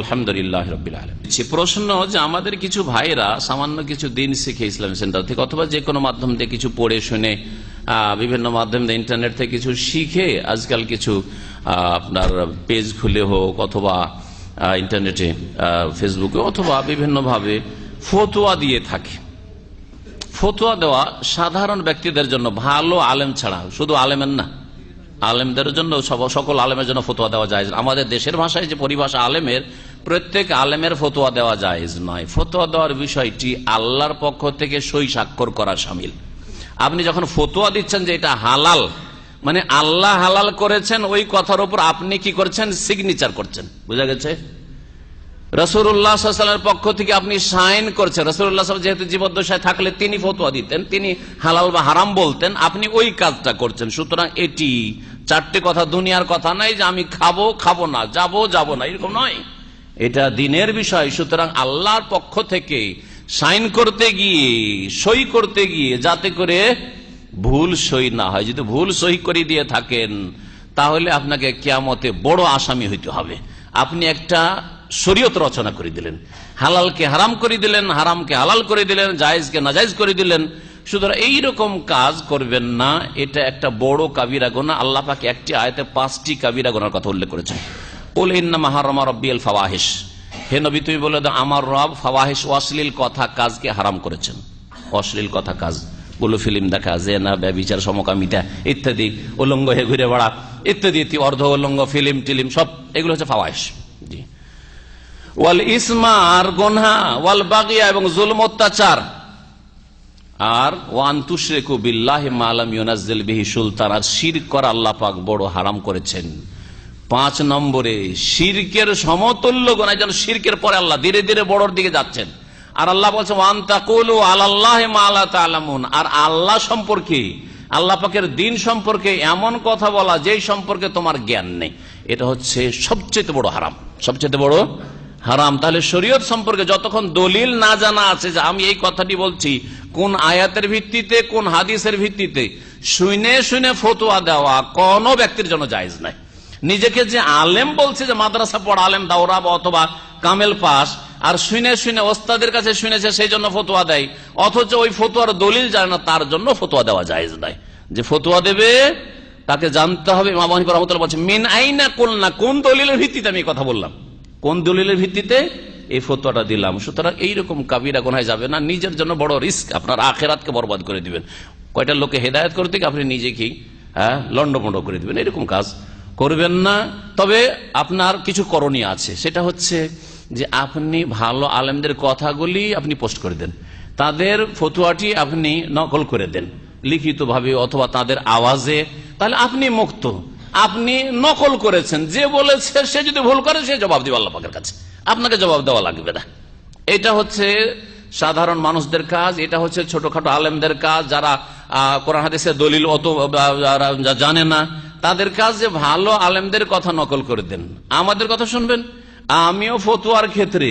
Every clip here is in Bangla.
আলহামদুলিল্লাহ রাব্বিল আলামিন। প্রশ্ন যে আমাদের কিছু ভাইরা সামান্য কিছু দিন শিখে ইসলামী সেন্টার থেকে অথবা যে কোনো মাধ্যম থেকে কিছু পড়ে শুনে বিভিন্ন মাধ্যম থেকে ইন্টারনেট থেকে কিছু শিখে আজকাল কিছু আপনার পেজ খুলে হোক অথবা ইন্টারনেটে ফেসবুকে অথবা বিভিন্নভাবে ফতোয়া দিয়ে থাকে। ফতোয়া দেওয়া সাধারণ ব্যক্তিদের জন্য, ভালো আলেম ছাড়া, শুধু আলেমের না, আলেমদের জন্য, সকল আলেমের জন্য ফতোয়া দেওয়া যায়। আমাদের দেশের ভাষায় যে পরিভাষা আলেমের, প্রত্যেক আলেমের ফতোয়া দেওয়া জায়েজ নয়। ফতোয়া দেওয়ার বিষয়টি আল্লাহর পক্ষ থেকে সই স্বাক্ষর করা শামিল। আপনি যখন ফতোয়া দিচ্ছেন যে এটা হালাল, মানে আল্লাহ হালাল করেছেন, ওই কথার উপর আপনি কি করছেন? সিগনেচার করছেন। বুঝা গেছে? রাসূলুল্লাহ সাল্লাল্লাহু আলাইহি ওয়াসাল্লামের পক্ষ থেকে আপনি সাইন করছেন। রাসূলুল্লাহ সাল্লাল্লাহু আলাইহি ওয়াসাল্লাম যেহেতু জীবদ্দশায় থাকলে তিনি ফতোয়া দিতেন, তিনি হালাল বা হারাম বলতেন, আপনি ওই কাজটা করছেন। সুতরাং এটি চারটি কথা, দুনিয়ার কথা নাই যে আমি খাবো খাবো না, যাবো না, এরকম নয়। এটা দিনের বিষয়। সুতরাং আল্লাহর পক্ষ থেকে সাইন করতে গিয়ে, সই করতে গিয়ে যাতে করে ভুল সই না হয়। যদি ভুল সই করে দিয়ে থাকেন তাহলে আপনাকে কিয়ামতে বড় আসামি হইতে হবে। আপনি একটা শরীয়ত রচনা করে দিলেন, হালালকে হারাম করে দিলেন, হারামকে হালাল করে দিলেন, জায়েজকে নাজায়েজ করে দিলেন। সুতরাং এইরকম কাজ করবেন না। এটা একটা বড় কাবিরা গুনাহ। আল্লাহ পাক একটি আয়াতে 5টি কাবিরা গুনাহর কথা উল্লেখ করেছেন। কুল ইন্নামা হারামা রাব্বিয়াল ফাওয়াহিশ, হে নবী তুমি বলে দাও আমার রব ফাওয়াহিশ, অশ্লীল কথা কাজকে হারাম করেছেন। অশ্লীল কথা কাজ গুলো, ফিল্ম দেখা, জেনা, ব্যভিচার, সমকামিতা ইত্যাদি, উলঙ্গ হয়ে ঘুরে বেড়া ইত্যাদি, অর্ধ উলঙ্গ ফিল্ম টিলিম, সব এগুলো হচ্ছে ফাওয়াহিশ। জি। ওয়াল ইসমা, আর গুনাহ, ওয়াল বাগিয়া, এবং জুলম অত্যাচার, আর ওয়ান তুশরিকু বিল্লাহি মা লাম ইউনাজ্জিল বিহি সুলতান, আর শিরক করা আল্লাহ পাক বড় হারাম করেছেন। 5 নম্বরে শিরকের সমতুল্য গুনাহ, যেন শিরকের পরে আল্লাহ ধীরে ধীরে বড়র দিকে যাচ্ছেন। আর আল্লাহ বলছেন ওয়ান তাকুলু আলাল্লাহি মা লা তা'লামুন, আর আল্লাহ সম্পর্কে, আল্লাহ পাকের দ্বীন সম্পর্কে এমন কথা বলা যেই সম্পর্কে তোমার জ্ঞান নেই। এটা হচ্ছে সবচেয়ে বড় হারাম, সবচেয়ে বড় হারাম। তাহলে শরীয়ত সম্পর্কে যতক্ষণ দলিল না জানা আছে যে আমি এই কথাটি বলছি কোন আয়াতের ভিত্তিতে, কোন হাদিসের ভিত্তিতে, শুনে শুনে ফতোয়া দেওয়া কোন ব্যক্তির জন্য জায়েজ নাই। নিজেকে যে আলেম বলছে, যে মাদ্রাসা পড়া আলেম, দাওরা অথবা কামেল পাস, আর শুনে শুনে ওস্তাদের কাছে শুনেছে সেই জন্য ফতোয়া দেয়, অথচ ওই ফতোয়ার দলিল জানে না, তার জন্য ফতোয়া দেওয়া জায়েজ নাই। যে ফতোয়া দেবে তাকে জানতে হবে। ইমাম আবু হানিফা রাহমাতুল্লাহ বলছেন মিন আইনা কুলনা, কোন দলিলের ভিত্তিতে আমি কথা বললাম, কোন দলিলের ভিত্তিতে এই ফতোয়াটা দিলাম। সুতরাং এইরকম কাবিরা গুনাহে যাবে না। নিজের জন্য বড় রিস্ক, আপনার আখিরাতকে বরবাদ করে দিবেন। কয়টা লোকে হেদায়েত করতে গিয়ে আপনি নিজেকেই লন্ডভন্ড করে দিবেন। এরকম কাজ করবেন না। তবে আপনার কিছু করণীয় আছে, সেটা হচ্ছে যে আপনি ভালো আলেমদের কথাগুলি আপনি পোস্ট করে দেন, তাদের ফতোয়াটি আপনি নকল করে দেন লিখিতভাবে অথবা তাদের আওয়াজে, তাহলে আপনি মুক্ত। আপনি নকল করেছেন, যে বলেছে সে যদি ভুল করে সে জবাব দিবে আল্লাহ পাকের কাছে, আপনাকে জবাব দেওয়া লাগবে না। এটা হচ্ছে সাধারণ মানুষদের কাজ, এটা হচ্ছে ছোটখাটো আলেমদের কাজ, যারা কোরআন হাদিসের দলিল অত জানে না, তাদের কাজ যে ভালো আলেমদের কথা নকল করে দেন, আমাদের কথা শুনবেন। আমিও ফতোয়ার ক্ষেত্রে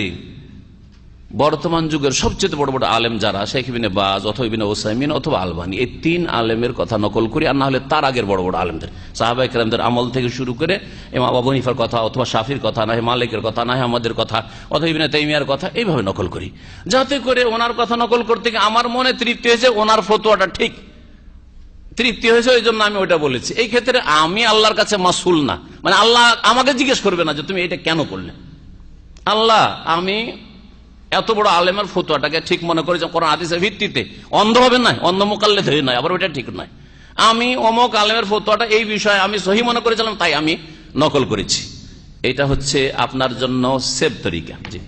বর্তমান যুগের সবচেয়ে বড় বড় আলেম যারা, শেখ ইবনে বাজ অথবা ইবনে উসাইমিন অথবা আলবানী, এই 3 আলেমের কথা নকল করি। আর না হলে তার আগের বড় বড় আলেমদের, সাহাবায়ে কেরামদের আমল থেকে শুরু করে ইমাম আবু হানিফার কথা অথবা শাফির কথা, না হয় মালিকের কথা, না হয় আমাদের কথা অথবা ইবনে তাইমিয়ার কথা, এইভাবে নকল করি, যাতে করে ওনার কথা নকল করতে গিয়ে আমার মনে তৃপ্তি হয়েছে, ওনার ফতোয়াটা ঠিক তৃপ্তি হয়েছে, ওই জন্য আমি ওইটা বলেছি। এই ক্ষেত্রে আমি আল্লাহর কাছে মাসুল না, মানে আল্লাহ আমাকে জিজ্ঞেস করবে না যে তুমি এটা কেন করলে। আল্লাহ, আমি এত বড় আলেমের ফতোয়াটাকে ঠিক মনে করি যে কোরআন হাদিসের ভিত্তিতে, অন্ধ হবে না, অন্ধ মুকাল্লিদ হয়ে নয়, আবার ওইটা ঠিক নয়। আমি অমুক আলেমের ফতোয়াটা এই বিষয়ে আমি সহি মনে করেছিলাম, তাই আমি নকল করেছি। এটা হচ্ছে আপনার জন্য সেফ তরিকা। জি।